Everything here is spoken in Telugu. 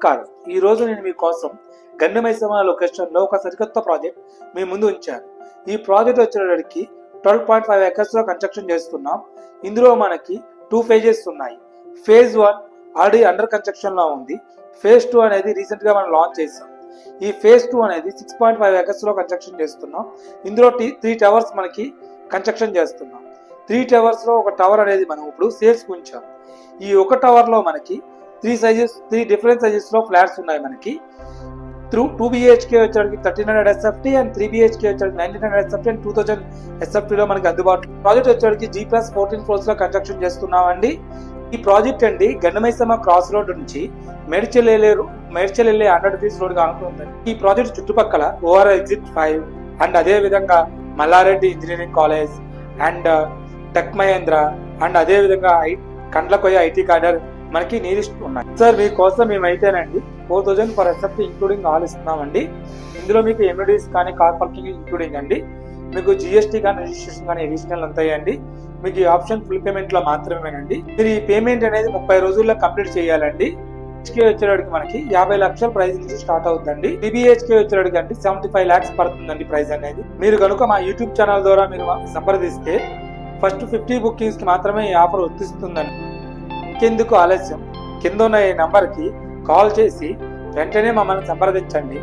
నమస్కారం. ఈ రోజు నేను మీకోసం గండిమైసమ్మ లొకేషన్లో ఒక సరికొత్త ప్రాజెక్ట్ మీ ముందు ఉంచాను. ఈ ప్రాజెక్ట్ వచ్చేటప్పటికి 12.5 ఎకర్స్లో కన్స్ట్రక్షన్ చేస్తున్నాం. ఇందులో మనకి 2 phases ఉన్నాయి. ఫేజ్ 1 ఆల్రెడీ అండర్ కన్స్ట్రక్షన్లో ఉంది. ఫేజ్ 2 అనేది రీసెంట్గా మనం లాంచ్ చేసాం. ఈ ఫేజ్ 2 అనేది 6.5 ఎకర్స్లో కన్స్ట్రక్షన్ చేస్తున్నాం. ఇందులో 3 టవర్స్ మనకి కన్స్ట్రక్షన్ చేస్తున్నాం. 3 టవర్స్లో ఒక టవర్ అనేది మనం ఇప్పుడు సేల్స్కి ఉంచాం. ఈ ఒక టవర్లో మనకి 3 డిఫరెంట్ సైజెస్లో ఫ్లాట్స్ ఉన్నాయి. మనకి 2 BHK వచ్చేటికి 1300 SFT and 3 BHK వచ్చేటికి 1900 SFT and 2000 SFTలో మనకి అందుబాటులో. ప్రాజెక్ట్ వచ్చేటికి G+14 ఫ్లోర్స్లో కన్స్ట్రక్షన్ చేస్తున్నామండి. ఈ ప్రాజెక్ట్ అండి గండిమైసమ్మ క్రాస్ రోడ్ నుంచి మేడ్చల్ వెళ్ళే 100 ఫీట్స్ రోడ్ కానుకుంటుంది. ఈ ప్రాజెక్ట్ చుట్టుపక్కల ఓఆర్ ఎగ్జిట్ 5 అండ్ అదే విధంగా Mallareddy engineering college and tech Mahindra and అదే విధంగా కండ్లకొయ్య ఐటీ కార్డర్ మనకి నియరెస్ట్ ఉన్నాయి. సార్ మీకోసం మేమైతేనండి 4000 ఫర్ SFT ఇంక్లూడింగ్ ఆల్ ఇస్తున్నామండి. ఇందులో మీకు ఎమ్యూనిటీస్ కానీ కార్ పార్కింగ్ ఇంక్లూడింగ్ అండి. మీకు GST కానీ రిజిస్ట్రేషన్ కానీ అడిషనల్ ఉంటాయండి. మీకు ఈ ఆప్షన్ ఫుల్ పేమెంట్ లో మాత్రమేనండి. మీరు ఈ పేమెంట్ అనేది 30 రోజుల్లో కంప్లీట్ చేయాలండి. HK వచ్చేటికి మనకి 50 లక్షల ప్రైస్ నుంచి స్టార్ట్ అవుతుందండి. 3 BHK వచ్చేటికి అంటే 75 lakhs పడుతుందండి ప్రైస్ అనేది. మీరు కనుక మా యూట్యూబ్ ఛానల్ ద్వారా మీరు సంప్రదిస్తే ఫస్ట్ 50 బుకింగ్స్ కి మాత్రమే ఈ ఆఫర్ వర్తిస్తుందండి. ఇంకెందుకు ఆలస్యం, కింద ఉన్న ఈ నంబర్కి కాల్ చేసి వెంటనే మమ్మల్ని సంప్రదించండి.